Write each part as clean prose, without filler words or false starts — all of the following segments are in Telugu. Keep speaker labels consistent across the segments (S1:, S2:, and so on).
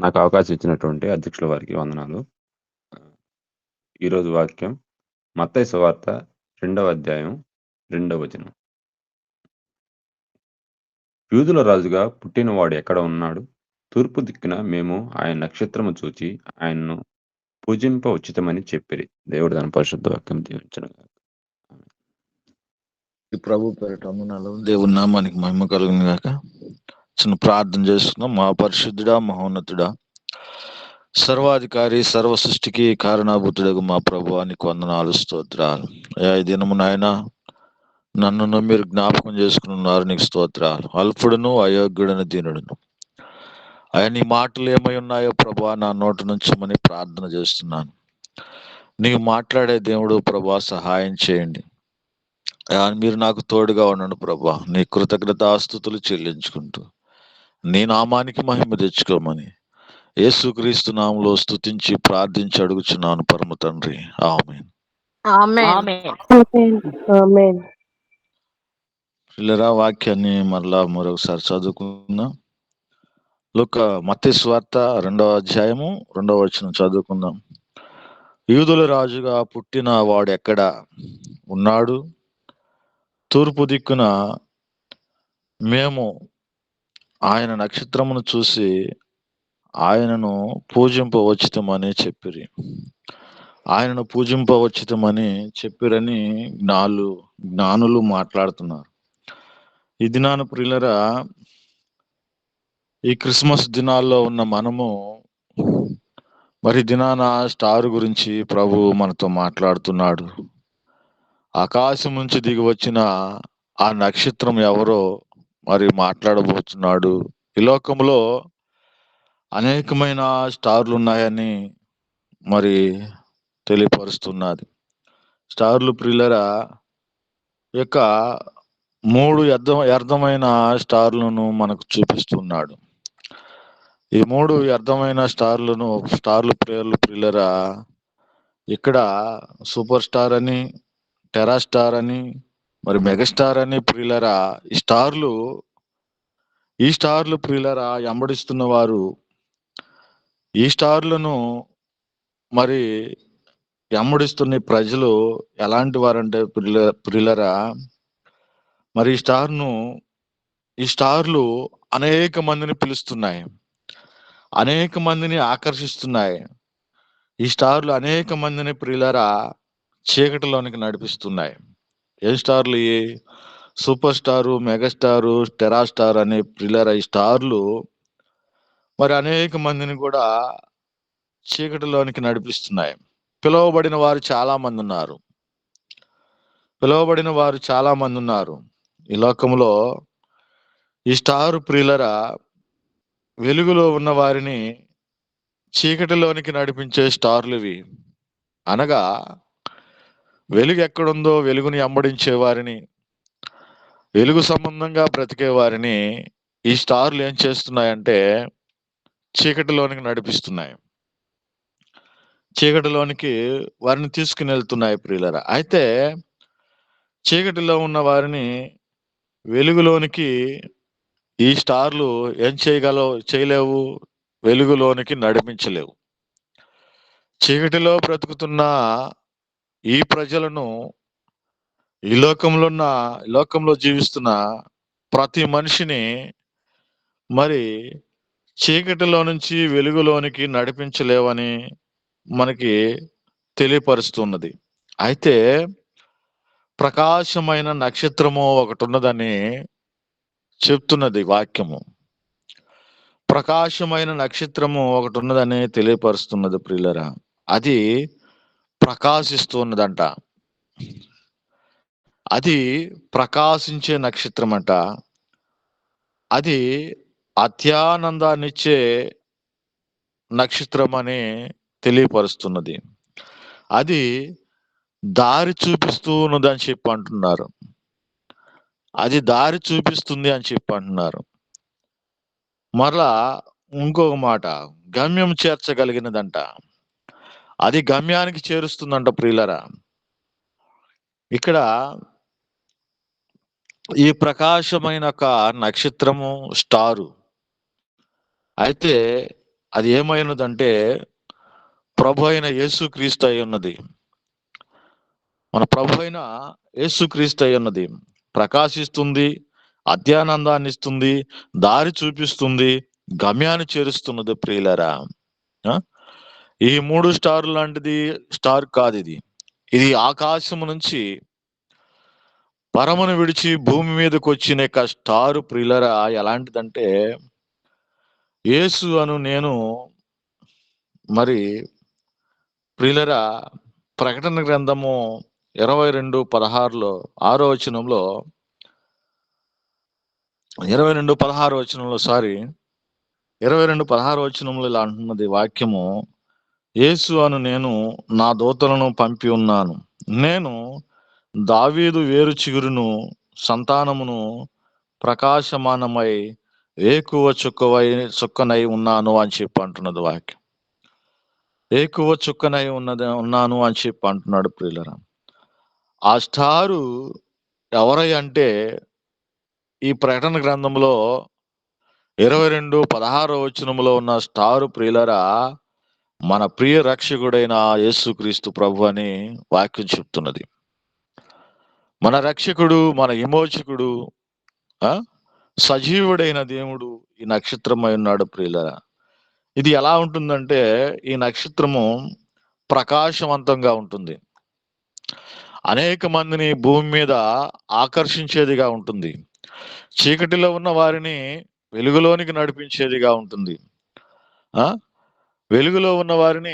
S1: నాకు అవకాశం ఇచ్చినటువంటి అధ్యక్షుల వారికి వందనాలు. ఈరోజు వాక్యం మత్తయి సువార్త 2వ అధ్యాయం 2వ వచనం. యూదుల రాజుగా పుట్టినవాడు ఎక్కడ ఉన్నాడు? తూర్పు దిక్కున మేము ఆయన నక్షత్రము చూచి ఆయన్ను పూజింప ఉచితమని చెప్పిరి. దేవుడు తన పరిశుద్ధ వాక్యం దీవించును.
S2: ఈ ప్రభు పేరిట వందనాలు. దేవుని నామానికి మహిమ కలుగును గాక. చిన్న ప్రార్థన చేసుకున్నాం. మా పరిశుద్ధుడా, మహోన్నతుడా, సర్వాధికారి, సర్వ సృష్టికి కారణాభూతుడగు మా ప్రభువానికి వందనాలు, స్తోత్రాలు. ఈ దినము నాయన నన్ను మీరు జ్ఞాపకం చేసుకున్నారు, నీకు స్తోత్రాలు. అల్పుడును అయోగ్యుడను దీనుడును అయ్యా, నీ మాటలు ఏమై ఉన్నాయో ప్రభా నా నోటి నుంచి మని ప్రార్థన చేస్తున్నాను. నీవు మాట్లాడే దేవుడు ప్రభా, సహాయం చేయండి. మీరు నాకు తోడుగా ఉండండి ప్రభా. నీ కృతజ్ఞతాస్తుతులు చెల్లించుకుంటూ నీ నామానికి మహిమ తెచ్చుకోమని యేసుక్రీస్తు నామములో స్తుతించి ప్రార్థించి అడుగుచున్నాను పరమ తండ్రి, ఆమేన్. పిల్లరా, వాక్యాన్ని మరొకసారి చదువుకుందాం. మత్తయి సువార్త 2వ అధ్యాయము 2వ వచనం చదువుకుందాం. యూదుల రాజుగా పుట్టిన వాడు ఎక్కడ ఉన్నాడు? తూర్పు దిక్కున మేము ఆయన నక్షత్రమును చూసి ఆయనను పూజింపవచ్చితమని చెప్పిరి. ఆయనను పూజింపవచ్చితమని చెప్పిరని జ్ఞానులు మాట్లాడుతున్నారు. ఈ దినాన ప్రియులరా, ఈ క్రిస్మస్ దినాల్లో ఉన్న మనము మరి దినాన స్టార్ గురించి ప్రభు మనతో మాట్లాడుతున్నాడు. ఆకాశం నుంచి దిగి వచ్చిన ఆ నక్షత్రం ఎవరో మరి మాట్లాడబోతున్నాడు. ఈ లోకంలో అనేకమైన స్టార్లు ఉన్నాయని మరి తెలియపరుస్తున్నది. స్టార్లు ప్రియులరా యొక్క 3 అర్థమైన స్టార్లను మనకు చూపిస్తున్నాడు. ఈ 3 అర్థమైన స్టార్లు పేర్లు ప్రియులరా, ఇక్కడ సూపర్ స్టార్ అని, టెరా స్టార్ అని, మరి మెగాస్టార్ అని ప్రియులరా, ఈ స్టార్లు ప్రియులరా వెంబడిస్తున్న వారు ఈ స్టార్లను మరి వెంబడిస్తున్న ప్రజలు ఎలాంటి వారంటే ప్రియులరా, మరి ఈ స్టార్లు అనేక మందిని పిలుస్తున్నాయి, అనేక మందిని ఆకర్షిస్తున్నాయి. ఈ స్టార్లు అనేక మందిని ప్రియులరా చీకటిలోనికి నడిపిస్తున్నాయి. ఏ స్టార్లు? ఈ super star, megastar, Tera star అనే ప్రియులరా, ఈ స్టార్లు మరి అనేక మందిని కూడా చీకటిలోనికి నడిపిస్తున్నాయి. పిలువబడిన వారు చాలా మంది ఉన్నారు. ఈ లోకంలో ఈ స్టార్ ప్రియులరా వెలుగులో ఉన్న వారిని చీకటిలోనికి నడిపించే స్టార్లు ఇవి. అనగా వెలుగు ఎక్కడుందో వెలుగుని వెంబడించే వారిని, వెలుగు సంబంధంగా బ్రతికే వారిని ఈ స్టార్లు ఏం చేస్తున్నాయంటే చీకటిలోనికి నడిపిస్తున్నాయి, చీకటిలోనికి వారిని తీసుకుని వెళ్తున్నాయి ప్రియులరా. అయితే చీకటిలో ఉన్న వారిని వెలుగులోనికి ఈ స్టార్లు ఏం చేయలేవు, వెలుగులోనికి నడిపించలేవు. చీకటిలో బ్రతుకుతున్న ఈ ప్రజలను, ఈ లోకంలో జీవిస్తున్న ప్రతి మనిషిని మరి చీకటిలో నుంచి వెలుగులోనికి నడిపించలేవని మనకి తెలియపరుస్తున్నది. అయితే ప్రకాశమైన నక్షత్రము ఒకటి ఉన్నదని చెప్తున్నది వాక్యము. ప్రకాశమైన నక్షత్రము ఒకటి ఉన్నదని తెలియపరుస్తున్నది ప్రియులరా. అది ప్రకాశిస్తున్నదంట. అది ప్రకాశించే నక్షత్రం అంట. అది అత్యానందాన్నిచ్చే నక్షత్రం అని తెలియపరుస్తున్నది. అది దారి చూపిస్తూ ఉన్నదని చెప్పి అంటున్నారు. అది దారి చూపిస్తుంది అని చెప్పి అంటున్నారు. మరలా ఇంకొక మాట, గమ్యం చేర్చగలిగినదంట. అది గమ్యానికి చేరుస్తుందంట ప్రియులరా. ఇక్కడ ఈ ప్రకాశమైన ఒక నక్షత్రము స్టారు అయితే అది ఏమైనదంటే ప్రభు అయిన యేసుక్రీస్తు అయి ఉన్నది. మన ప్రభు అయిన యేసుక్రీస్తు అయి ఉన్నది. ప్రకాశిస్తుంది, అత్యానందాన్ని ఇస్తుంది, దారి చూపిస్తుంది, గమ్యాన్ని చేరుస్తున్నది ప్రియులరా. ఈ 3 స్టార్ లాంటిది స్టార్ కాదు ఇది. ఇది ఆకాశము నుంచి పరమును విడిచి భూమి మీదకి వచ్చిన యొక్క స్టారు ప్రియులరా. ఎలాంటిదంటే యేసు అను నేను మరి ప్రియులరా ప్రకటన గ్రంథము 22:16 6వ వచనంలో 22:16 వచనంలో ఇలా అంటున్నది వాక్యము, యేసు అను నేను నా దూతలను పంపి ఉన్నాను. నేను దావీదు వేరు చిగురును సంతానమును ప్రకాశమానమై ఏకువ చుక్కనై ఉన్నాను అని చెప్పి అంటున్నది వాక్యం. ఏకువ చుక్కనై ఉన్నాను అని చెప్పి అంటున్నాడు ప్రియులరా. ఆ స్టారు ఎవరై అంటే ఈ ప్రకటన గ్రంథంలో 22:16 వచనంలో ఉన్న స్టారు ప్రియులరా మన ప్రియ రక్షకుడైన యేసుక్రీస్తు ప్రభు అని వాక్యం చెప్తున్నది. మన రక్షకుడు, మన విమోచకుడు, సజీవుడైన దేవుడు ఈ నక్షత్రమై ఉన్నాడు ప్రియులరా. ఇది ఎలా ఉంటుందంటే ఈ నక్షత్రము ప్రకాశవంతంగా ఉంటుంది, అనేక మందిని భూమి మీద ఆకర్షించేదిగా ఉంటుంది, చీకటిలో ఉన్న వారిని వెలుగులోనికి నడిపించేదిగా ఉంటుంది. వెలుగులో ఉన్న వారిని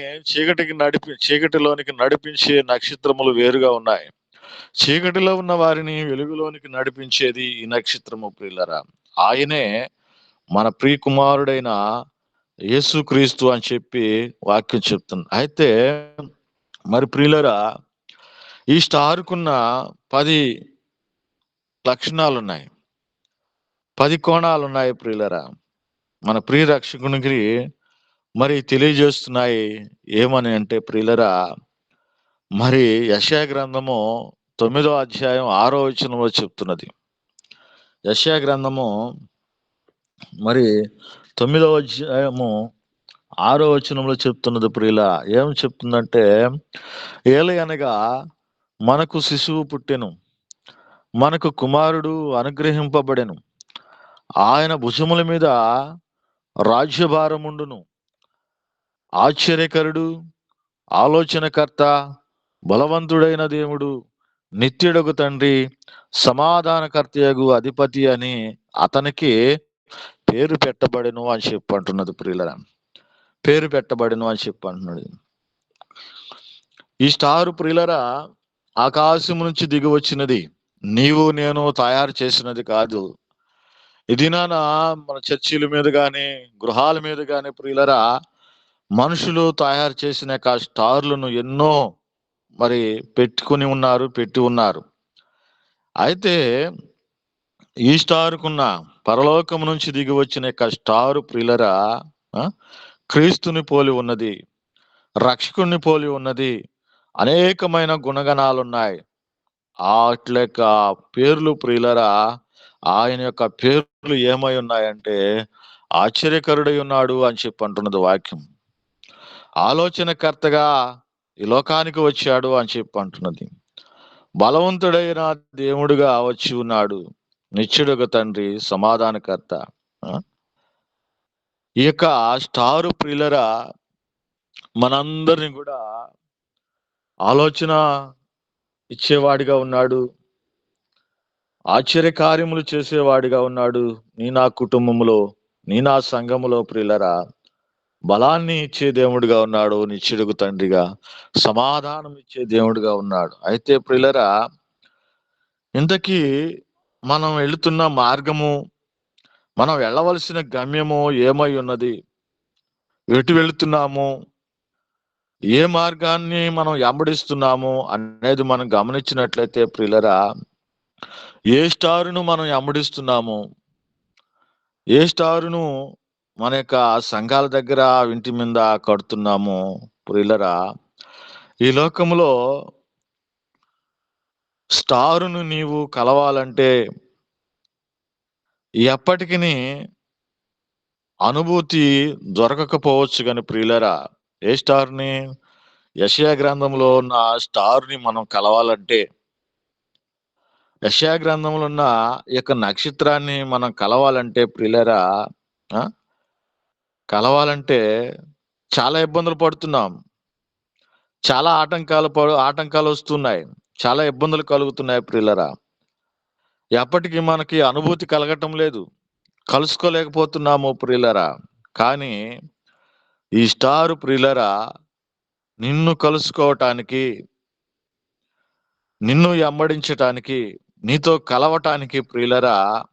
S2: చీకటిలోనికి నడిపించే నక్షత్రములు వేరుగా ఉన్నాయి. చీకటిలో ఉన్న వారిని వెలుగులోనికి నడిపించేది ఈ నక్షత్రము ప్రియులరా. ఆయనే మన ప్రియ కుమారుడైన యేసుక్రీస్తు అని చెప్పి వాక్యం చెప్తుంది. అయితే మరి ప్రియులరా ఈ స్టార్కున్న 10 లక్షణాలు ఉన్నాయి, 10 కోణాలు ఉన్నాయి ప్రియులరా. మన ప్రియ రక్షకునికి మరి తెలియజేస్తున్నాయి. ఏమని అంటే ప్రియులరా, మరి యెషయా గ్రంథము 9వ అధ్యాయం 6వ వచనంలో చెప్తున్నది. యెషయా గ్రంథము మరి 9వ అధ్యాయము 6వ వచనంలో చెప్తున్నది ప్రియుల. ఏం చెప్తుందంటే, ఏలయనగా మనకు శిశువు పుట్టెను, మనకు కుమారుడు అనుగ్రహింపబడెను, ఆయన భుజముల మీద రాజ్యభారముండును, ఆశ్చర్యకరుడు, ఆలోచనకర్త, బలవంతుడైన దేవుడు, నిత్యుడగు తండ్రి, సమాధానకర్తయగు అధిపతి అని అతనికి పేరు పెట్టబడెను అని చెప్పి అంటున్నది ప్రియులరా. పేరు పెట్టబడెను అని చెప్పి అంటున్నాడు. ఈ స్టారు ప్రియులరా ఆకాశం నుంచి దిగి వచ్చినది, నీవు నేను తయారు చేసినది కాదు. ఇది మన చర్చిల మీద కానీ గృహాల మీద కానీ ప్రియులరా మనుషులు తయారు చేసిన స్టార్లను ఎన్నో మరి పెట్టి ఉన్నారు. అయితే ఈ స్టారుకున్న పరలోకం నుంచి దిగి వచ్చిన స్టారు ప్రియులరా క్రీస్తుని పోలి ఉన్నది, రక్షకుని పోలి ఉన్నది, అనేకమైన గుణగణాలు ఉన్నాయి. అట్ల యొక్క పేర్లు ప్రియులరా, ఆయన యొక్క పేర్లు ఏమై ఉన్నాయంటే ఆశ్చర్యకరుడై ఉన్నాడు అని చెప్పి అంటున్నది వాక్యం. ఆలోచనకర్తగా ఈ లోకానికి వచ్చాడు అని చెప్పి అంటున్నది. బలవంతుడైన దేవుడుగా వచ్చి ఉన్నాడు, నిత్యుడుగా తండ్రి, సమాధానకర్త. ఈ యొక్క స్టారు ప్రియులరా మనందరిని కూడా ఆలోచన ఇచ్చేవాడిగా ఉన్నాడు, ఆశ్చర్యకార్యములు చేసేవాడిగా ఉన్నాడు. నీ నా కుటుంబంలో, నీ నా సంఘములో ప్రియులరా బలాన్ని ఇచ్చే దేవుడిగా ఉన్నాడు, నిత్యుడుగు తండ్రిగా, సమాధానం ఇచ్చే దేవుడిగా ఉన్నాడు. అయితే ప్రియులరా ఇంతకీ మనం వెళుతున్న మార్గము, మనం వెళ్ళవలసిన గమ్యము ఏమై ఉన్నది, ఎటు వెళుతున్నాము, ఏ మార్గాన్ని మనం వెంబడిస్తున్నాము అనేది మనం గమనించినట్లయితే ప్రియులరా ఏ స్టారును మనం వెంబడిస్తున్నాము, ఏ స్టారును మన యొక్క సంఘాల దగ్గర ఇంటి మీద కడుతున్నాము ప్రియులరా, ఈ లోకంలో స్టారును నీవు కలవాలంటే ఎప్పటికీ అనుభూతి దొరకకపోవచ్చు కానీ ప్రియులరా, ఏ స్టార్ని? యెషయా గ్రంథంలో ఉన్న స్టార్ని మనం కలవాలంటే, యెషయా గ్రంథంలో ఉన్న ఈ యొక్క నక్షత్రాన్ని మనం కలవాలంటే ప్రియులరా, ఆ, కలవాలంటే చాలా ఇబ్బందులు పడుతున్నాం. చాలా ఆటంకాలు వస్తున్నాయి. చాలా ఇబ్బందులు కలుగుతున్నాయి ప్రియులరా. ఎప్పటికీ మనకి అనుభూతి కలగటం లేదు, కలుసుకోలేకపోతున్నాము ప్రియులరా. కానీ ఈ స్టార్ ప్రియులరా నిన్ను కలుసుకోవటానికి, నిన్ను వెంబడించటానికి, నీతో కలవటానికి ప్రియులరా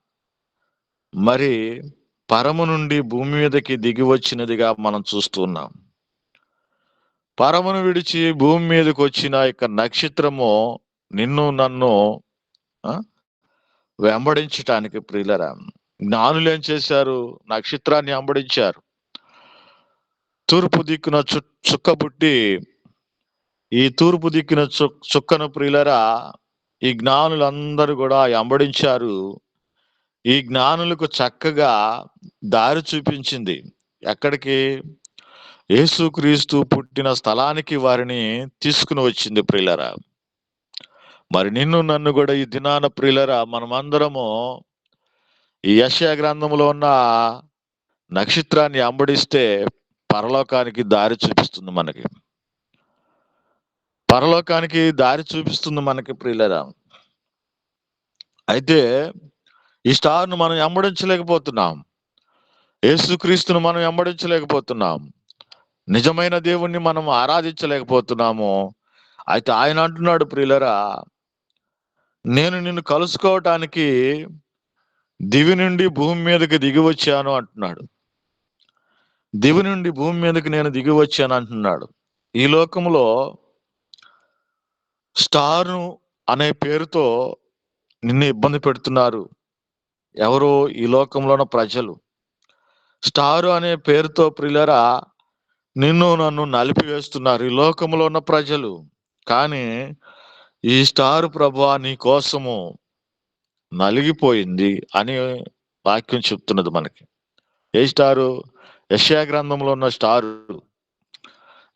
S2: మరి పరము నుండి భూమి మీదకి దిగి వచ్చినదిగా మనం చూస్తున్నాం. పరమును విడిచి భూమి మీదకి వచ్చిన యొక్క నక్షత్రము నిన్ను నన్ను ఆ, వెంబడించటానికి ప్రియులరా. జ్ఞానులు ఏం చేశారు? నక్షత్రాన్ని వెంబడించారు. తూర్పు దిక్కున చుక్కబుట్టి ఈ తూర్పు దిక్కున చుక్కను ప్రియులరా ఈ జ్ఞానులందరూ కూడా వెంబడించారు. ఈ జ్ఞానులకు చక్కగా దారి చూపించింది. ఎక్కడికి? యేసుక్రీస్తు పుట్టిన స్థలానికి వారిని తీసుకుని వచ్చింది ప్రియులరా. మరి నిన్ను నన్ను కూడా ఈ దినాన ప్రియులరా మనమందరము ఈ యెషయా గ్రంథంలో ఉన్న నక్షత్రాన్ని వెంబడిస్తే పరలోకానికి దారి చూపిస్తుంది మనకి. పరలోకానికి దారి చూపిస్తుంది మనకి ప్రియులరా. అయితే ఈ స్టార్ను మనం వెంబడించలేకపోతున్నాం. యేసుక్రీస్తును మనం వెంబడించలేకపోతున్నాం. నిజమైన దేవుణ్ణి మనం ఆరాధించలేకపోతున్నాము. అయితే ఆయన అంటున్నాడు ప్రియులరా, నేను నిన్ను కలుసుకోవటానికి దివి నుండి భూమి మీదకి దిగి వచ్చాను అంటున్నాడు. దివి నుండి భూమి మీదకి నేను దిగి వచ్చాను అంటున్నాడు. ఈ లోకంలో స్టార్ను అనే పేరుతో నిన్ను ఇబ్బంది పెడుతున్నారు. ఎవరు? ఈ లోకంలోని ప్రజలు. స్టారు అనే పేరుతో ప్రియులరా నిన్ను నన్ను నలిపివేస్తున్నారు ఈ లోకంలో ఉన్న ప్రజలు. కానీ ఈ స్టార్ ప్రభువా నీ కోసము నలిగిపోయింది అని వాక్యం చెప్తున్నది మనకి. ఏ స్టారు? యెషయా గ్రంథంలో ఉన్న స్టారు.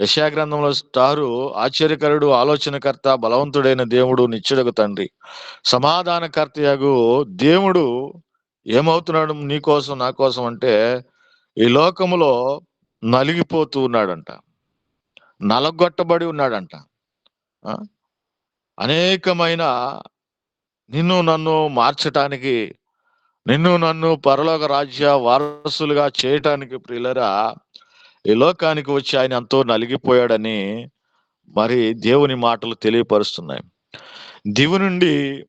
S2: యెషయా గ్రంథంలో స్టారు ఆశ్చర్యకరుడు, ఆలోచనకర్త, బలవంతుడైన దేవుడు, నిత్యుడగు తండ్రి, సమాధానకర్తయగు దేవుడు ఏమవుతున్నాడు నీ కోసం నా కోసం అంటే ఈ లోకములో నలిగిపోతూ ఉన్నాడంట, నలగొట్టబడి ఉన్నాడంట. అనేకమైన నిన్ను నన్ను మార్చటానికి, నిన్ను నన్ను పరలోక రాజ్య వారసులుగా చేయటానికి ప్రియులరా ఈ లోకానికి వచ్చి ఆయన ఎంతో నలిగిపోయాడని మరి దేవుని మాటలు తెలియపరుస్తున్నాయి. దివి నుండి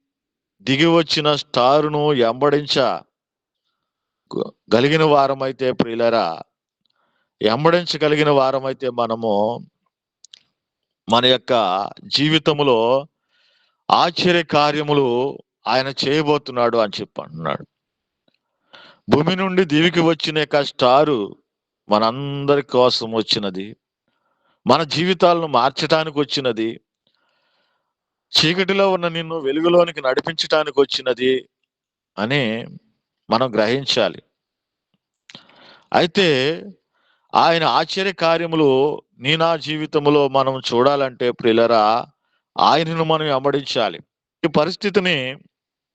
S2: దిగి వచ్చిన స్టారును వెంబడించగలిగిన వారమైతే ప్రియులరా, వెంబడించగలిగిన వారమైతే మనము మన యొక్క జీవితంలో ఆశ్చర్య కార్యములు ఆయన చేయబోతున్నాడు అని చెప్పి అంటున్నాడు. భూమి నుండి దివికి వచ్చిన యొక్క స్టారు మనందరి కోసం వచ్చినది, మన జీవితాలను మార్చటానికి వచ్చినది, చీకటిలో ఉన్న నిన్ను వెలుగులోనికి నడిపించటానికి వచ్చినది అని మనం గ్రహించాలి. అయితే ఆయన ఆశ్చర్య కార్యములు నా జీవితంలో మనం చూడాలంటే ప్రియులరా ఆయనను మనం వెంబడించాలి. ఈ పరిస్థితిని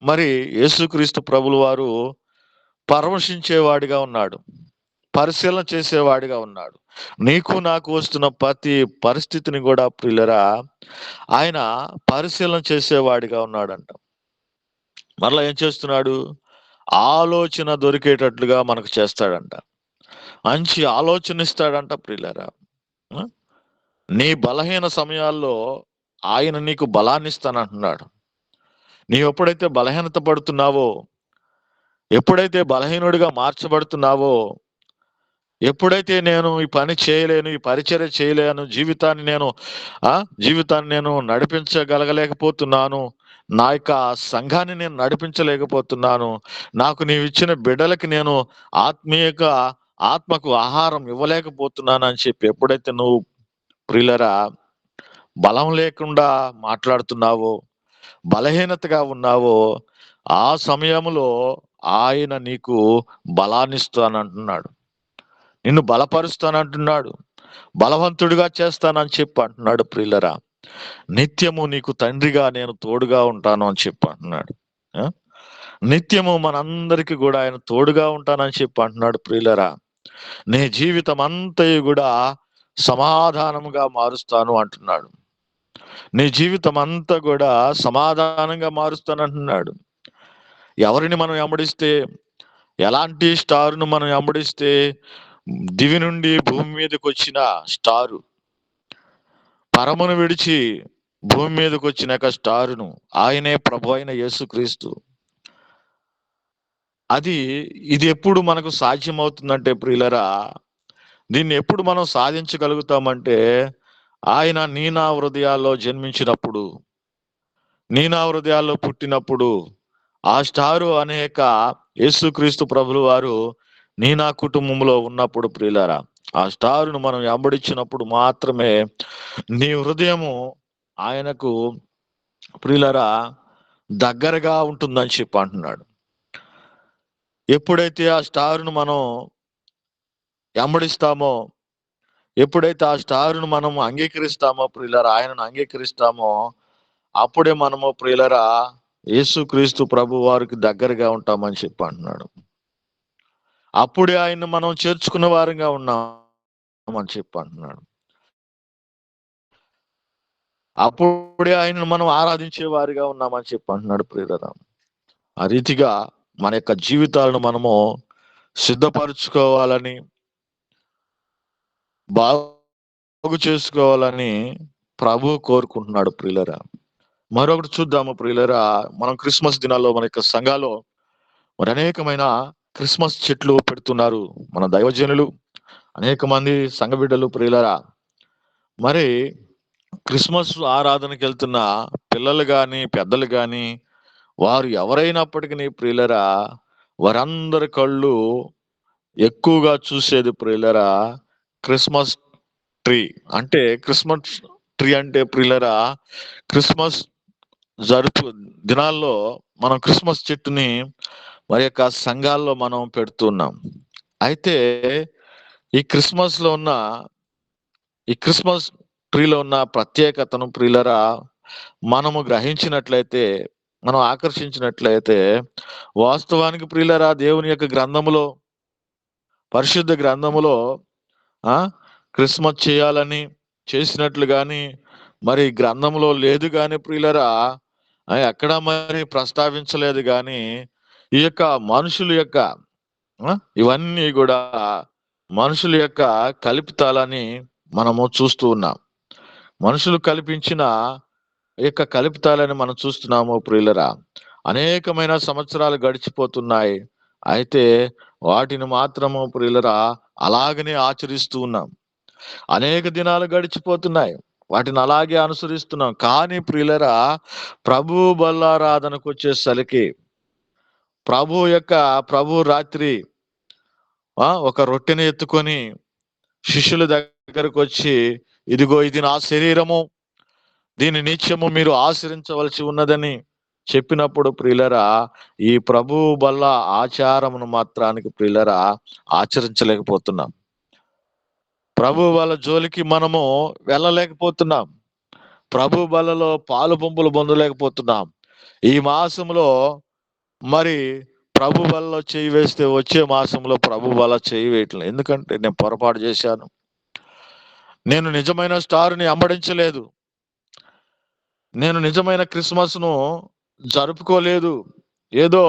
S2: మరి యేసుక్రీస్తు ప్రభుల వారు పరామర్శించేవాడిగా ఉన్నాడు, పరిశీలన చేసేవాడిగా ఉన్నాడు. నీకు నాకు వస్తున్న ప్రతి పరిస్థితిని కూడా ప్రియులరా ఆయన పరిశీలన చేసేవాడిగా ఉన్నాడంట. మరలా ఏం చేస్తున్నాడు? ఆలోచన దొరికేటట్లుగా మనకు చేస్తాడంట, మంచి ఆలోచన ఇస్తాడంట ప్రియులరా. నీ బలహీన సమయాల్లో ఆయన నీకు బలాన్ని ఇస్తానంటున్నాడు. నీవు ఎప్పుడైతే బలహీనత పడుతున్నావో, ఎప్పుడైతే బలహీనుడిగా మార్చబడుతున్నావో, ఎప్పుడైతే నేను ఈ పని చేయలేను, ఈ పరిచర్య చేయలేను, జీవితాన్ని నేను నడిపించగలగలేకపోతున్నాను, నా యొక్క సంఘాన్ని నేను నడిపించలేకపోతున్నాను, నాకు నీవు ఇచ్చిన బిడ్డలకి నేను ఆత్మకు ఆహారం ఇవ్వలేకపోతున్నాను అని చెప్పి ఎప్పుడైతే నువ్వు ప్రియులరా బలం లేకుండా మాట్లాడుతున్నావో, బలహీనతగా ఉన్నావో, ఆ సమయంలో ఆయన నీకు బలాన్ని ఇస్తానంటున్నాడు. నిన్ను బలపరుస్తానంటున్నాడు, బలవంతుడిగా చేస్తానని చెప్పి అంటున్నాడు ప్రియులరా. నిత్యము నీకు తండ్రిగా నేను తోడుగా ఉంటాను అని చెప్పి అంటున్నాడు. ఆ? నిత్యము మనందరికి కూడా ఆయన తోడుగా ఉంటానని చెప్పి అంటున్నాడు ప్రియులరా. నీ జీవితం అంతయు కూడా సమాధానముగా మారుస్తాను అంటున్నాడు. నీ జీవితం అంతా కూడా సమాధానంగా మారుస్తాను అంటున్నాడు. ఎవరిని మనం వెంబడిస్తే, ఎలాంటి స్టార్ను మనం వెంబడిస్తే, దివి నుండి భూమి మీదకి వచ్చిన స్టారు, పరమును విడిచి భూమి మీదకి వచ్చినాక స్టారును, ఆయనే ప్రభు అయిన యేసుక్రీస్తు. ఇది ఎప్పుడు మనకు సాధ్యమవుతుందంటే ప్రియులరా, దీన్ని ఎప్పుడు మనం సాధించగలుగుతామంటే, ఆయన నీనా హృదయాల్లో జన్మించినప్పుడు, నీనా హృదయాల్లో పుట్టినప్పుడు, ఆ స్టారు అనేక యేసుక్రీస్తు ప్రభులు వారు నీనా కుటుంబంలో ఉన్నప్పుడు ప్రియులరా, ఆ స్టారును మనం వెంబడించినప్పుడు మాత్రమే నీ హృదయము ఆయనకు ప్రియులరా దగ్గరగా ఉంటుందని చెప్పి అంటున్నాడు. ఎప్పుడైతే ఆ స్టారును మనం వెంబడిస్తామో, ఎప్పుడైతే ఆ స్టారును మనం అంగీకరిస్తామో ప్రియులరా, ఆయనను అంగీకరిస్తామో, అప్పుడే మనము ప్రియులరా యేసుక్రీస్తు ప్రభు వారికి దగ్గరగా ఉంటామని చెప్పి అంటున్నాడు. అప్పుడే ఆయన్ని మనం చేర్చుకున్న వారంగా ఉన్నామని చెప్పి అంటున్నాడు. అప్పుడే ఆయనను మనం ఆరాధించే వారిగా ఉన్నామని చెప్పి అంటున్నాడు ప్రియులరా. ఆ రీతిగా మన యొక్క జీవితాలను మనము సిద్ధపరచుకోవాలని, బాగు చేసుకోవాలని ప్రభు కోరుకుంటున్నాడు ప్రియులరా. మరొకటి చూద్దాము ప్రియులరా. మనం క్రిస్మస్ దినాల్లో మన యొక్క సంఘాల్లో మరి అనేకమైన క్రిస్మస్ చెట్లు పెడుతున్నారు మన దైవజనులు, అనేక మంది సంఘ బిడ్డలు ప్రియులరా. మరి క్రిస్మస్ ఆరాధనకి వెళ్తున్న పిల్లలు గాని, పెద్దలు గాని, వారు ఎవరైనప్పటికీ ప్రియులరా, వారందరి కళ్ళు ఎక్కువగా చూసేది ప్రియులరా క్రిస్మస్ ట్రీ. అంటే క్రిస్మస్ ట్రీ అంటే ప్రియులరా, క్రిస్మస్ జరుపు దినాల్లో మనం క్రిస్మస్ చెట్టుని మరి యొక్క సంఘాల్లో మనం పెడుతున్నాం. అయితే ఈ క్రిస్మస్ లో ఉన్న ఈ క్రిస్మస్ ట్రీలో ఉన్న ప్రత్యేకతను ప్రియులరా మనము గ్రహించినట్లయితే, మనం ఆకర్షించినట్లయితే, వాస్తవానికి ప్రియులరా దేవుని యొక్క గ్రంథములో, పరిశుద్ధ గ్రంథములో ఆ క్రిస్మస్ చేయాలని చేసినట్లు గాని మరి గ్రంథంలో లేదు గాని ప్రియులరా, ఎక్కడ మరి ప్రస్తావించలేదు గాని, ఈ యొక్క మనుషుల యొక్క ఇవన్నీ కూడా మనుషుల యొక్క కల్పితాలని మనము చూస్తూ ఉన్నాం. మనుషులు కల్పించిన ఈ యొక్క కల్పితాలని మనం చూస్తున్నాము ప్రియులరా. అనేకమైన సంవత్సరాలు గడిచిపోతున్నాయి, అయితే వాటిని మాత్రము ప్రియులరా అలాగనే ఆచరిస్తూ ఉన్నాం. అనేక దినాలు గడిచిపోతున్నాయి, వాటిని అలాగే అనుసరిస్తున్నాం. కానీ ప్రియులరా, ప్రభు బల్లారాధనకు వచ్చేసరికి, ప్రభు రాత్రి ఒక రొట్టెని ఎత్తుకొని శిష్యుల దగ్గరకు వచ్చి, ఇదిగో ఇది నా శరీరము, దీని నిత్యము మీరు ఆచరించవలసి ఉన్నదని చెప్పినప్పుడు ప్రియులరా, ఈ ప్రభు బల్ల ఆచారమును మాత్రానికి ప్రియులరా ఆచరించలేకపోతున్నాం. ప్రభు వాళ్ళ జోలికి మనము వెళ్ళలేకపోతున్నాం. ప్రభు బలలో పాలు పంపులు పొందలేకపోతున్నాం. ఈ మాసంలో మరి ప్రభు బలలో చేయి వేస్తే వచ్చే మాసంలో ప్రభు బల చేయి వేయట్లేదు. ఎందుకంటే నేను పొరపాటు చేశాను, నేను నిజమైన స్టార్ని అమ్మడించలేదు, నేను నిజమైన క్రిస్మస్ ను జరుపుకోలేదు, ఏదో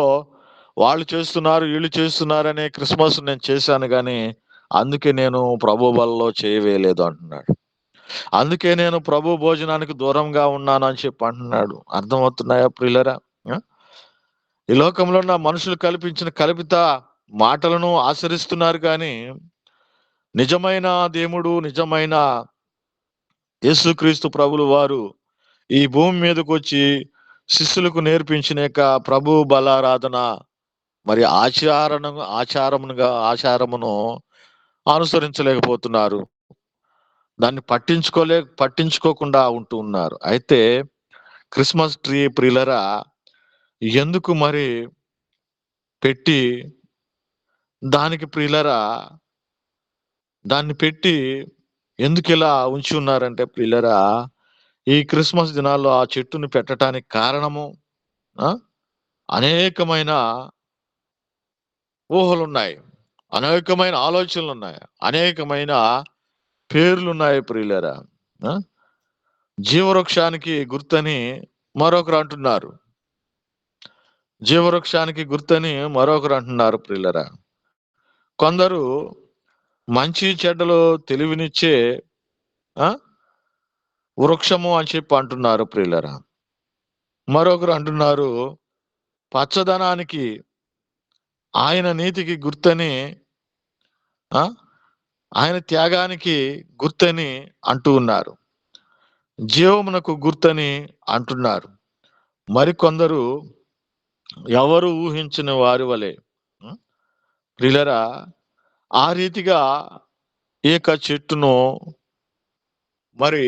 S2: వాళ్ళు చేస్తున్నారు వీళ్ళు చేస్తున్నారనే క్రిస్మస్ నేను చేశాను కానీ అందుకే నేను ప్రభు బలలో చేయవేయలేదు అంటున్నాడు. అందుకే నేను ప్రభు భోజనానికి దూరంగా ఉన్నాను అని చెప్పి అంటున్నాడు. అర్థమవుతున్నాయా ప్రియులరా? ఈ లోకంలో ఉన్న మనుషులు కల్పించిన కల్పిత మాటలను ఆచరిస్తున్నారు కానీ నిజమైన దేవుడు, నిజమైన యేసుక్రీస్తు ప్రభులు వారు ఈ భూమి మీదకి వచ్చి శిష్యులకు నేర్పించిన ప్రభు బలారాధన మరి ఆచారమును అనుసరించలేకపోతున్నారు. దాన్ని పట్టించుకోకుండా ఉంటూ ఉన్నారు. అయితే క్రిస్మస్ ట్రీ ప్రియులరా ఎందుకు మరి పెట్టి దానికి ప్రియులరా దాన్ని పెట్టి ఎందుకు ఇలా ఉంచి ఉన్నారంటే పిల్లరా, ఈ క్రిస్మస్ దినాల్లో ఆ చెట్టుని పెట్టడానికి కారణము ఆ, అనేకమైన ఊహలున్నాయి, అనేకమైన ఆలోచనలు ఉన్నాయి, అనేకమైన పేర్లున్నాయి ప్రియులరా. ఆ? జీవవృక్షానికి గుర్తని మరొకరు అంటున్నారు, జీవవృక్షానికి గుర్తని మరొకరు అంటున్నారు ప్రియులరా. కొందరు మంచి చెడ్డలు తెలివినిచ్చే ఆ వృక్షము అని చెప్పి అంటున్నారు ప్రియులరా. మరొకరు అంటున్నారు పచ్చదనానికి, ఆయన నీతికి గుర్తని, ఆ ఆయన త్యాగానికి గుర్తని అంటూ ఉన్నారు, జీవమునకు గుర్తని అంటున్నారు. మరికొందరు ఎవరు ఊహించిన వారి వలె ప్రియులరా ఆ రీతిగా ఏక చెట్టును మరి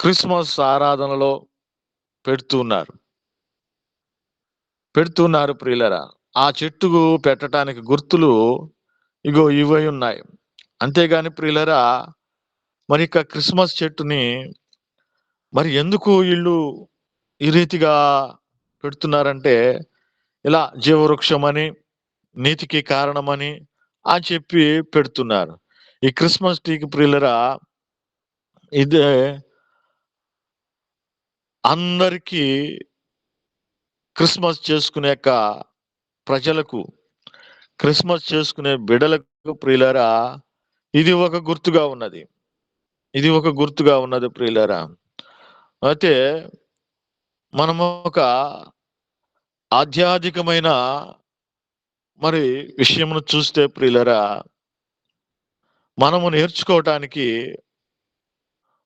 S2: క్రిస్మస్ ఆరాధనలో పెడుతున్నారు ప్రియులరా. ఆ చెట్టుకు పెట్టడానికి గుర్తులు ఇగో ఇవై ఉన్నాయి. అంతేగాని ప్రియులరా, మరి ఇక క్రిస్మస్ చెట్టుని మరి ఎందుకు వీళ్ళు ఈ రీతిగా పెడుతున్నారంటే, ఇలా జీవవృక్షమని, నీతికి కారణమని అని చెప్పి పెడుతున్నారు. ఈ క్రిస్మస్ ట్రీకి ప్రియులరా, ఇదే అందరికీ క్రిస్మస్ చేసుకునే యొక్క ప్రజలకు, క్రిస్మస్ చేసుకునే బిడలకు ప్రియులరా, ఇది ఒక గుర్తుగా ఉన్నది, ఇది ఒక గుర్తుగా ఉన్నది ప్రియులరా. అయితే మనము ఒక ఆధ్యాత్మికమైన మరి విషయమును చూస్తే ప్రియులరా, మనము నేర్చుకోవటానికి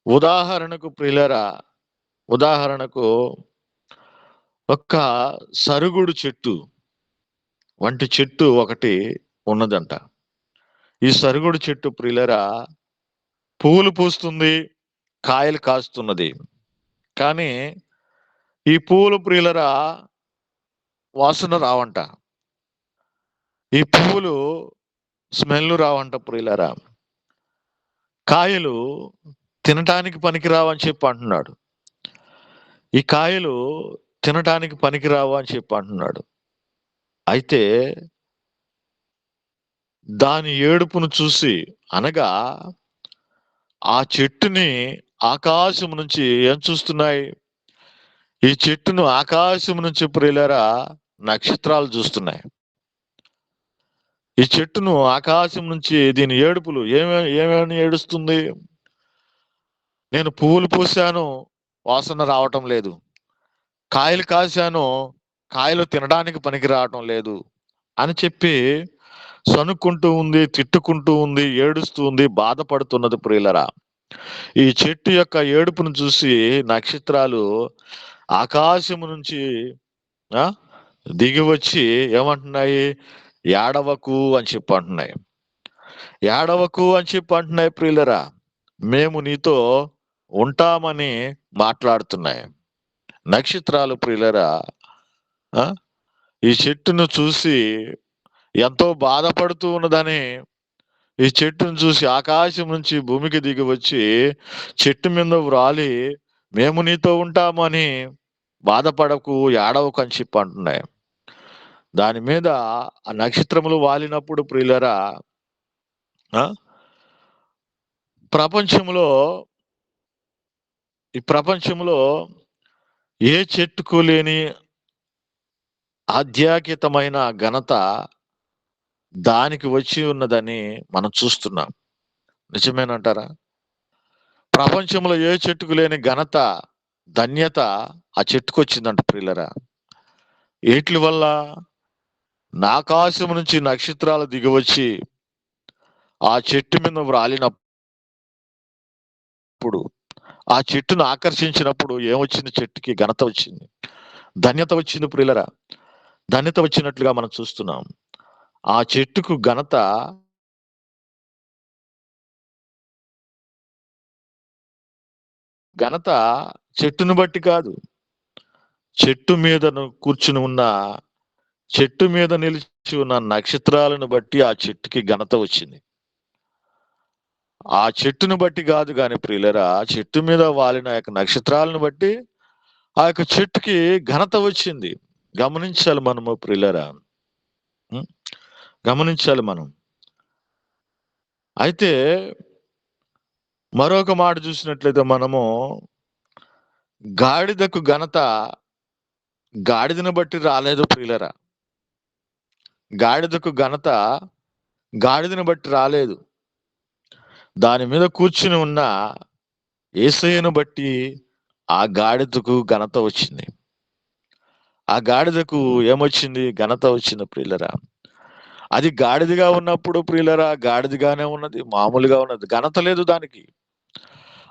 S2: ఉదాహరణకు ప్రియులరా, ఉదాహరణకు ఒక్క సరుగుడు చెట్టు వంటి చెట్టు ఒకటి ఉన్నదంట. ఈ సరుగుడు చెట్టు ప్రియులరా పువ్వులు పూస్తుంది, కాయలు కాస్తున్నది. కానీ ఈ పువ్వులు ప్రియులరా వాసన రావంట, ఈ పువ్వులు స్మెల్ రావంట ప్రియులరా. కాయలు తినటానికి పనికిరావని చెప్పి అంటున్నాడు, ఈ కాయలు తినటానికి పనికిరావు అని చెప్పి అంటున్నాడు. అయితే దాని ఏడుపును చూసి, అనగా ఆ చెట్టుని ఆకాశం నుంచి ఏం చూస్తున్నాయి? ఈ చెట్టును ఆకాశం నుంచి ప్రియులరా నక్షత్రాలు చూస్తున్నాయి. ఈ చెట్టును ఆకాశం నుంచి దీని ఏడుపులు ఏమేమి ఏడుస్తుంది? నేను పువ్వులు పూసాను, వాసన రావటం లేదు. కాయలు కాశాను, కాయలు తినడానికి పనికి రావటం లేదు అని చెప్పి సనుక్కుంటూ ఉంది, తిట్టుకుంటూ ఉంది, ఏడుస్తూ ఉంది, బాధపడుతున్నది ప్రియులరా. ఈ చెట్టు యొక్క ఏడుపును చూసి నక్షత్రాలు ఆకాశము నుంచి దిగి వచ్చి ఏమంటున్నాయి? ఏడవకు అని చెప్పి అంటున్నాయి, ఏడవకు అని చెప్పి అంటున్నాయి ప్రియులరా. మేము నీతో ఉంటామని మాట్లాడుతున్నాయి నక్షత్రాలు ప్రియులరా. ఈ చెట్టును చూసి ఎంతో బాధపడుతూ ఉన్నదని, ఈ చెట్టును చూసి ఆకాశం నుంచి భూమికి దిగి వచ్చి చెట్టు మీద వ్రాలి మేము నీతో ఉంటామని బాధపడకు, ఏడవకు అని చెప్పి అంటున్నాయి. దాని మీద ఆ నక్షత్రములు వాలినప్పుడు ప్రియులరా, ఈ ప్రపంచంలో ఏ చెట్టుకు లేని ఆధ్యాత్మికమైన ఘనత దానికి వచ్చి ఉన్నదని మనం చూస్తున్నాం. నిజమేనంటారా? ప్రపంచంలో ఏ చెట్టుకు లేని ఘనత, ధన్యత ఆ చెట్టుకు వచ్చిందంట ప్రియులరా. ఏట్ల వల్ల? ఆకాశం నుంచి నక్షత్రాలు దిగివచ్చి ఆ చెట్టు మీద వ్రాలినప్పుడు, ఆ చెట్టును ఆకర్షించినప్పుడు ఏమొచ్చింది? చెట్టుకి ఘనత వచ్చింది, ధన్యత వచ్చింది ప్రియులరా. ధన్యత వచ్చినట్లుగా మనం చూస్తున్నాం. ఆ చెట్టుకు ఘనత చెట్టును బట్టి కాదు, చెట్టు మీద కూర్చుని ఉన్న, చెట్టు మీద నిలిచి ఉన్న నక్షత్రాలను బట్టి ఆ చెట్టుకి ఘనత వచ్చింది. ఆ చెట్టును బట్టి కాదు కానీ ప్రియులరా, ఆ చెట్టు మీద వాలిన ఆ యొక్క నక్షత్రాలను బట్టి ఆ యొక్క చెట్టుకి ఘనత వచ్చింది. గమనించాలి మనము ప్రియులరా. ఉం? గమనించాలి మనం. అయితే మరొక మాట చూసినట్లయితే మనము గాడిదకు ఘనత గాడిదను బట్టి రాలేదు ప్రియులరా. గాడిదకు ఘనత గాడిదను బట్టి రాలేదు. దాని మీద కూర్చుని ఉన్న యేసయ్యను బట్టి ఆ గాడిదకు ఘనత వచ్చింది. ఆ గాడిదకు ఏమొచ్చింది? ఘనత వచ్చింది ప్రియులరా. అది గాడిదగా ఉన్నప్పుడు ప్రియులరా గాడిదగానే ఉన్నది, మామూలుగా ఉన్నది, ఘనత లేదు దానికి.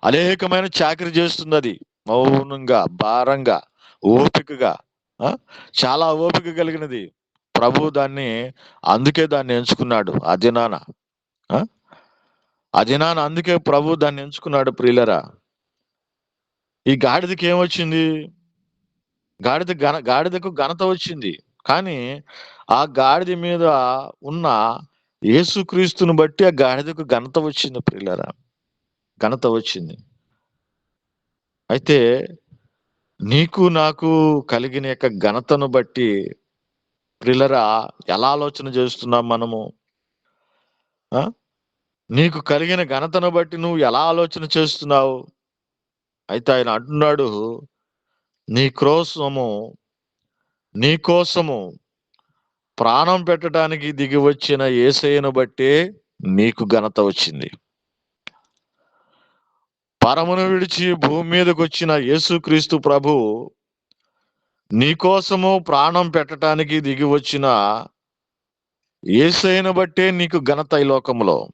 S2: అనేకమైన చాకరీ చేస్తుంది అది, మౌనంగా, భారంగా, ఓపికగా. ఆ? చాలా ఓపిక కలిగినది. ప్రభు అందుకే దాన్ని ఎంచుకున్నాడు ఆ దినాన. ఆ? ఆ దినాన అందుకే ప్రభు దాన్ని ఎంచుకున్నాడు ప్రియులరా. ఈ గాడిదకి ఏమొచ్చింది? గాడిదకు ఘనత వచ్చింది. కానీ ఆ గాడిద మీద ఉన్న యేసుక్రీస్తుని బట్టి ఆ గాడిదకు ఘనత వచ్చింది ప్రియులరా. ఘనత వచ్చింది. అయితే నీకు నాకు కలిగిన యొక్క ఘనతను బట్టి ప్రియులరా ఎలా ఆలోచన చేస్తున్నాం మనము? ఆ? నీకు కలిగిన ఘనతను బట్టి నువ్వు ఎలా ఆలోచన చేస్తున్నావు? అయితే ఆయన అంటున్నాడు, నీ కోసము ప్రాణం పెట్టడానికి దిగి వచ్చిన యేసయ్యను బట్టే నీకు ఘనత వచ్చింది. పరమును విడిచి భూమి మీదకి వచ్చిన యేసుక్రీస్తు ప్రభు నీకోసము ప్రాణం పెట్టడానికి దిగి వచ్చిన యేసయ్యను బట్టే నీకు ఘనత ఈ లోకంలో.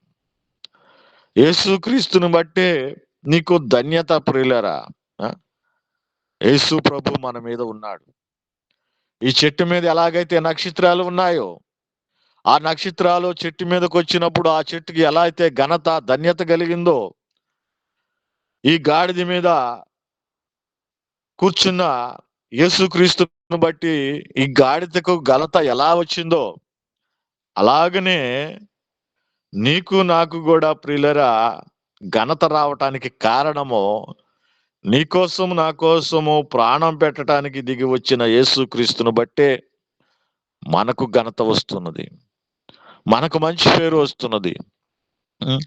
S2: యేసుక్రీస్తుని బట్టే నీకు ధన్యత ప్రియులరా. ఆ? యేసు ప్రభు మన మీద ఉన్నాడు. ఈ చెట్టు మీద ఎలాగైతే నక్షత్రాలు ఉన్నాయో, ఆ నక్షత్రాలు చెట్టు మీదకి వచ్చినప్పుడు ఆ చెట్టుకి ఎలా అయితే ఘనత ధన్యత కలిగిందో, ఈ గాడిద మీద కూర్చున్న యేసుక్రీస్తును బట్టి ఈ గాడిదకు ఘనత ఎలా వచ్చిందో, అలాగనే నీకు నాకు కూడా ప్రియులరా ఘనత రావటానికి కారణము నీకోసం నా కోసము ప్రాణం పెట్టడానికి దిగి వచ్చిన యేసుక్రీస్తును బట్టే మనకు ఘనత వస్తున్నది, మనకు మంచి పేరు వస్తున్నది. ఉం?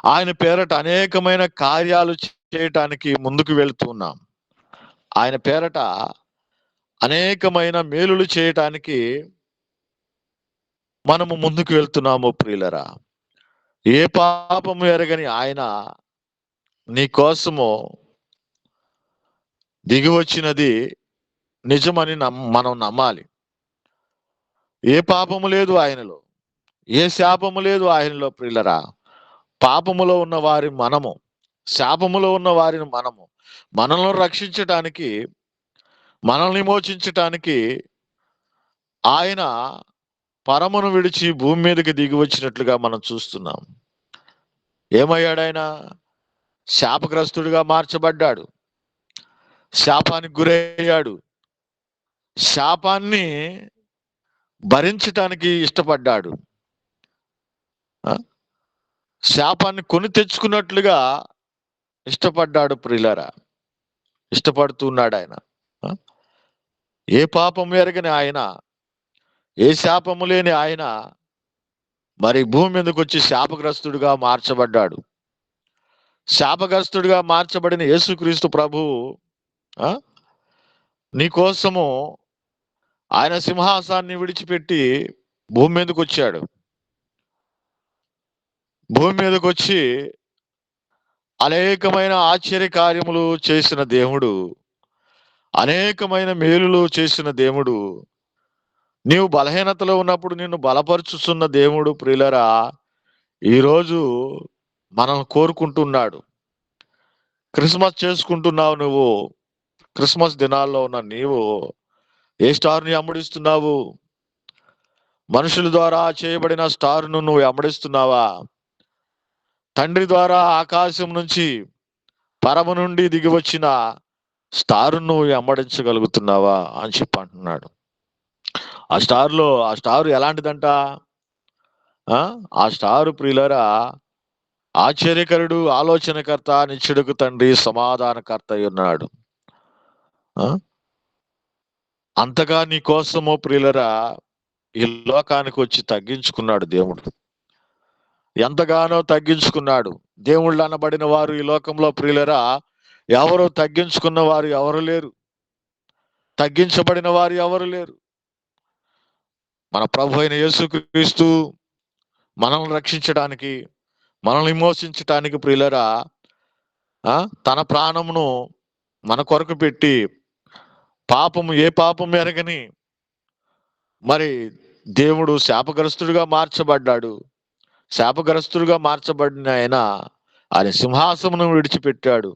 S2: ఆయన పేరట అనేకమైన కార్యాలు చేయటానికి ముందుకు వెళ్తున్నాం. ఆయన పేరట అనేకమైన మేలులు చేయటానికి మనము ముందుకు వెళ్తున్నాము ప్రియులరా. ఏ పాపము ఎరగని ఆయన నీ కోసము దిగి వచ్చినది నిజమని మనం నమ్మాలి. ఏ పాపము లేదు ఆయనలో, ఏ శాపము లేదు ఆయనలో ప్రియులరా. పాపములో ఉన్న వారి మనము, శాపములో ఉన్న వారిని మనల్ని రక్షించటానికి, మనల్ని మోచించటానికి ఆయన పరమును విడిచి భూమి మీదకి దిగి వచ్చినట్లుగా మనం చూస్తున్నాం. ఏమయ్యాడు ఆయన? శాపగ్రస్తుడిగా మార్చబడ్డాడు, శాపానికి గురయ్యాడు, శాపాన్ని భరించటానికి ఇష్టపడ్డాడు. శాపాన్ని కొని తెచ్చుకున్నట్లుగా ఇష్టపడ్డాడు ప్రియులరా. ఇష్టపడుతున్నాడు ఆయన. ఏ పాపము ఎరగని ఆయన, ఏ శాపము లేని ఆయన మరి భూమి మీదకి వచ్చి శాపగ్రస్తుడిగా మార్చబడ్డాడు. శాపగ్రస్తుడిగా మార్చబడిన యేసుక్రీస్తు ప్రభు నీకోసము ఆయన సింహాసాన్ని విడిచిపెట్టి భూమి మీదకి వచ్చాడు. భూమి మీదకి వచ్చి అనేకమైన ఆశ్చర్య కార్యములు చేసిన దేవుడు, అనేకమైన మేలులు చేసిన దేవుడు, నీవు బలహీనతలో ఉన్నప్పుడు నిన్ను బలపరుచుతున్న దేవుడు ప్రియులరా ఈరోజు మనం కోరుకుంటున్నాడు. క్రిస్మస్ చేసుకుంటున్నావు నువ్వు. క్రిస్మస్ దినాల్లో ఉన్న నీవు ఏ స్టార్ని అమ్ముడిస్తున్నావు? మనుషుల ద్వారా చేయబడిన స్టార్ను నువ్వు అమ్ముడిస్తున్నావా? తండ్రి ద్వారా ఆకాశం నుంచి పరమ నుండి దిగి వచ్చిన స్టార్ నువ్వు అమ్మడించగలుగుతున్నావా అని చెప్పి అంటున్నాడు. ఆ స్టార్ ఎలాంటిదంట? ఆ స్టార్ ప్రియులరా ఆశ్చర్యకరుడు, ఆలోచనకర్త, నిత్యుడుకు తండ్రి, సమాధానకర్త అయి ఉన్నాడు. ఆ? అంతగా నీ కోసము ప్రియులరా ఈ లోకానికి వచ్చి తగ్గించుకున్నాడు దేవుడు. ఎంతగానో తగ్గించుకున్నాడు. దేవుళ్ళు అనబడిన వారు ఈ లోకంలో ప్రియులరా ఎవరు తగ్గించుకున్న వారు ఎవరు లేరు, తగ్గించబడిన వారు ఎవరు లేరు. మన ప్రభు అయిన యేసుక్రీస్తు మనల్ని రక్షించడానికి, మనల్ని విమోచించడానికి ప్రియులరా తన ప్రాణమును మన కొరకు పెట్టి ఏ పాపం ఎరగని మరి దేవుడు శాపగ్రస్తుడిగా మార్చబడ్డాడు. శాపగ్రస్తుడిగా మార్చబడిన ఆయన సింహాసనమును విడిచిపెట్టాడు.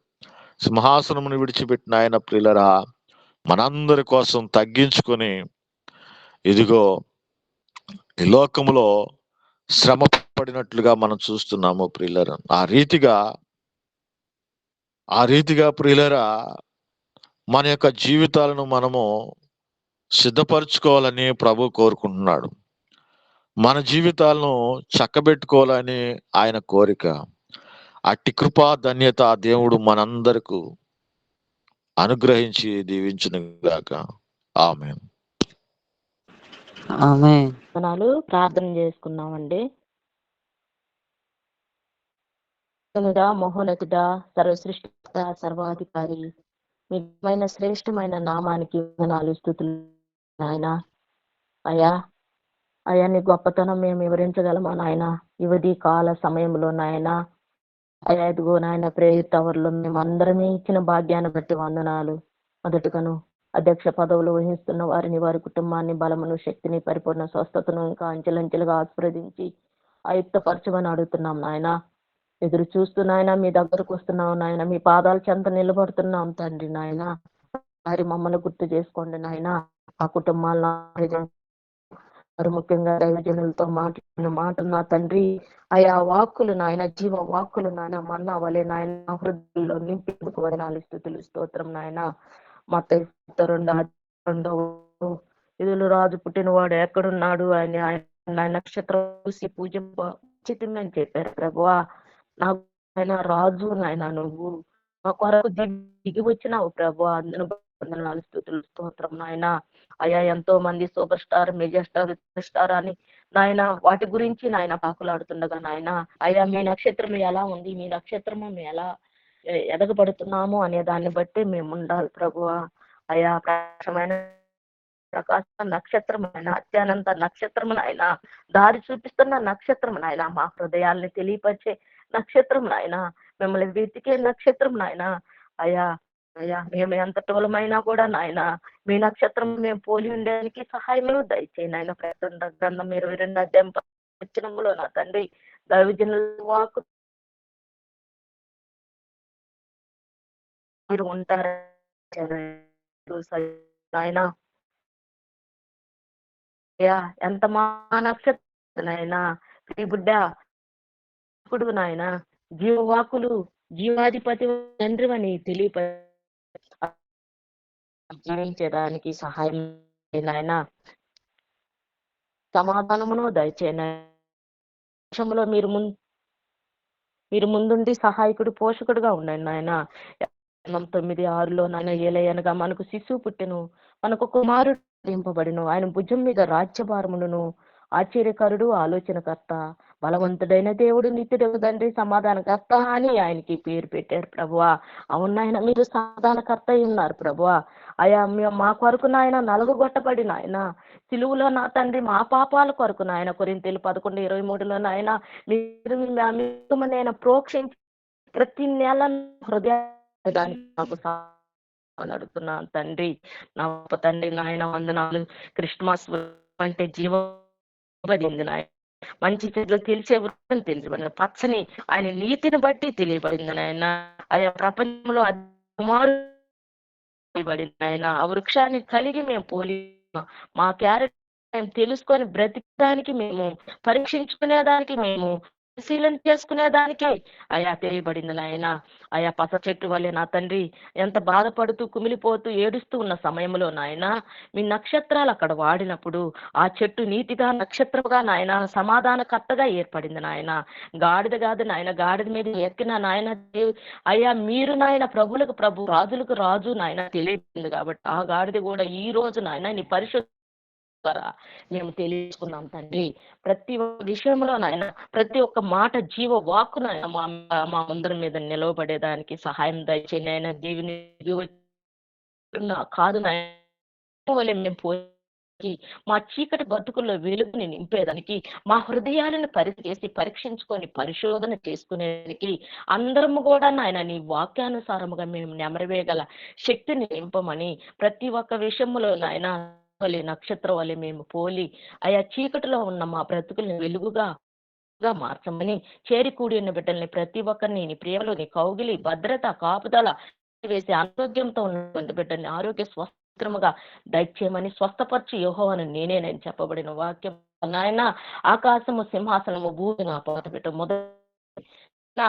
S2: సింహాసనమును విడిచిపెట్టిన ఆయన ప్రియులరా మనందరి కోసం తగ్గించుకొని ఇదిగో ఈ లోకములో శ్రమ పడినట్లుగా మనం చూస్తున్నాము ప్రియులరా. ఆ రీతిగా ప్రియులరా మన యొక్క జీవితాలను మనము సిద్ధపరచుకోవాలని ప్రభు కోరుకుంటున్నాడు. మన జీవితాలను చక్కబెట్టుకోవాలని ఆయన కోరిక. అట్టి కృపా ధన్యత దేవుడు మనందరకు అనుగ్రహించి దీవించునుగాక. ఆమేన్.
S3: ప్రార్థన చేసుకున్నామండి. మహోన్నతుడా, సర్వసృష్టికర్త, సర్వాధికారి, మీమైన శ్రేష్టమైన నామానికి వందనాలు, స్తుతులు నాయన. అయ్యా నీ గొప్పతనం మేము వివరించగలమా నాయన? యువతి కాల సమయంలో నాయన అయ్యా ఇదిగో నాయన ప్రేయర్ టవర్ లో మేము అందరమే ఇచ్చిన భాగ్యాన్ని బట్టి వందనాలు. మొదటగాను అధ్యక్ష పదవులు వహిస్తున్న వారిని, వారి కుటుంబాన్ని, బలమును, శక్తిని, పరిపూర్ణ స్వస్థతను ఇంకా అంచెలంచెలుగా ఆస్వాదించి ఆయుక్తపరచమని అడుగుతున్నాం నాయన. ఎదురు చూస్తున్నాయన మీ దగ్గరకు వస్తున్నాం నాయన, మీ పాదాల చెంత నిలబడుతున్నాం తండ్రి నాయన. వారి మమ్మల్ని గుర్తు చేసుకోండి నాయన. ఆ కుటుంబాలను ముఖ్యంగా దైవజనులతో మాట్లాడిన మాటలు నా తండ్రి, ఆయా వాక్కులు నాయన జీవ వాక్కులు నాయన మన్నా వలె నాయన హృదయంలో నింపేందుకు వదనాలు, స్తుతులు, స్తోత్రం నాయన. మత్తయి 2:2 ఇదులు రాజు పుట్టినవాడు ఎక్కడున్నాడు అని ఆయన నక్షత్రం చూసి పూజింపని చెప్పారు ప్రభువా. నాకు ఆయన రాజు నాయన, నువ్వు మా కొరకు దిగి వచ్చినావు ప్రభువా. అందును వందనాలు, స్తుతులు, స్తోత్రం నాయన. అయ్యా ఎంతో మంది super star, mega star, star అని నాయన వాటి గురించి నాయన పాకులాడుతుండగా నాయన అయ్యా మీ నక్షత్రం ఎలా ఉంది, మీ నక్షత్రము మేము ఎలా ఎదగబడుతున్నాము అనే దాన్ని బట్టి మేము ఉండాలి ప్రభువా. అయ్యా ప్రకాశ నక్షత్రమైన, అత్యానంత నక్షత్రమునైనా, దారి చూపిస్తున్న నక్షత్రమునైనా, మా హృదయాల్ని తెలియపరిచే నక్షత్రమునైనా, మిమ్మల్ని వెతికే నక్షత్రమునైనా అయ్యా మేము ఎంత టోలమైనా కూడా నాయన మీ నక్షత్రం మేము పోలి ఉండడానికి సహాయమే దయచేయండి ఆయన. ప్రకటన గ్రంథం 22:10 నా తండ్రి దైవజనుల వాక్కు మీరు ఉంటారు ఆయన. ఎంత మా నక్షత్రనైనా బిడ్డ ఇప్పుడు నాయన జీవవాకులు జీవాధిపతి తండ్రి అని జీవించడానికి సహాయం నాయన. సమాధానమును దయచేయండి. మీరు ముందుండి సహాయకుడు, పోషకుడుగా ఉండండి నాయన. 9:6 నాయన ఏలయనగా మనకు శిశువు పుట్టెను, మనకు కుమారుడు దింపబడిను, ఆయన భుజం మీద రాజ్యభారమును. ఆశ్చర్యకరుడు, ఆలోచనకర్త, బలవంతుడైన దేవుడు, నిత్యుడు తండ్రి, సమాధానకర్త అని ఆయనకి పేరు పెట్టారు ప్రభువా. అవునాయన మీరు సమాధానకర్త ఉన్నారు ప్రభువా. అయా మా కొరకు నాయన నలుగుగొట్టబడి నాయన సిలువులో నా తండ్రి మా పాపాల కొరకు నాయన కొరింథీయులు 11:23 నాయన మీరు నేను ప్రోక్షించి ప్రతి నెల హృదయానికి నాకు అడుగుతున్నాను తండ్రి. నా తండ్రి నాయన వందనాలు. క్రిస్మస్ అంటే జీవబడింది నాయన, మంచి చెట్లు తెలిసే వృత్తిని తెలియబడిన పచ్చని ఆయన నీతిని బట్టి తెలియబడింది నాయన. ఆయా ప్రపంచంలో కుమారుబడింది ఆయన. ఆ వృక్షాన్ని కలిగి మేము పోలి మా క్యారెక్టర్ మేము తెలుసుకొని బ్రతికడానికి, మేము పరీక్షించుకునేదానికి మేము పరిశీలన చేసుకునేదానికి అయా తెలియబడింది నాయన. అయా పస చెట్టు వల్లే నా తండ్రి ఎంత బాధపడుతూ కుమిలిపోతూ ఏడుస్తూ ఉన్న సమయంలో నాయన మీ నక్షత్రాలు అక్కడ వాడినప్పుడు ఆ చెట్టు నీతిగా నక్షత్రముగా నాయన సమాధానకర్తగా ఏర్పడింది నాయన. గాడిద కాదు నాయన, గాడిద మీద ఎక్కిన నాయన అయ్యా మీరు నాయన ప్రభులకు ప్రభు రాజులకు రాజు నాయన తెలియబడింది కాబట్టి ఆ గాడిద కూడా ఈ రోజు నాయన నీ పరిశుద్ధ ద్వారా మేము తెలియజేసుకున్నాం తండ్రి. ప్రతి ఒక్క విషయంలో నాయన ప్రతి ఒక్క మాట జీవ వాక్కు నాయన మా అందరి మీద నిలవబడేదానికి సహాయం దయచేయండి నాయన. దీవిని కాదు నాయన వలె మేము పోయి మా చీకటి బతుకుల్లో వెలుగుని నింపేదానికి, మా హృదయాలను పరీక్షించుకొని పరిశోధన చేసుకునేదానికి అందరము కూడా నాయన నీ వాక్యానుసారముగా మేము నెమరవేయగల శక్తిని నింపమని ప్రతి ఒక్క విషయంలో నాయన వలె నక్షత్రం వలె మేము పోలి ఆయా చీకటిలో ఉన్న మా బ్రతుకుల్ని వెలుగుగా మార్చమని చేరి కూడి ఉన్న బిడ్డల్ని ప్రతి ఒక్కరిని నీ ప్రేమలో నీ కౌగిలి భద్రత కాపుదల వేసి ఆరోగ్యంతో ఉన్నటువంటి బిడ్డల్ని ఆరోగ్య స్వస్థముగా దయచేయమని స్వస్థపరచు యెహోవాను నేనేనని చెప్పబడిన వాక్యం నాయన. ఆకాశము సింహాసనము భూమి నా పాత బిడ్డ మొదట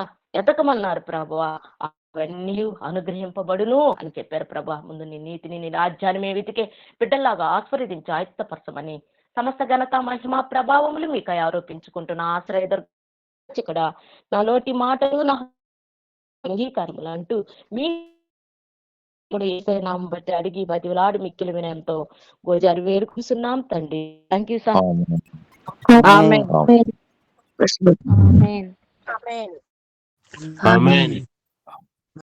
S3: ఎతకమన్నారు ప్రభువా, అవన్నీ అనుగ్రహింపబడును అని చెప్పారు ప్రభా. ముందు నీ నీతిని నీ రాజ్యాన్ని మేము వెతికే బిడ్డల్లాగా ఆస్వాదించి ఆయుత్తపరచమని సమస్త ఘనత మహిమ ప్రభావములు మీకు ఆరోపించుకుంటున్న ఆశ్రయ ఇక్కడ నా నోటి మాటలు నా అంగీకారములు అంటూ మీ నామం బట్టి అడిగి బతిలాడి మిక్కిలి వినయంతో గోజారు వేడుకున్నాం తండ్రి. Thank you sir.
S2: Amen.
S4: Amen.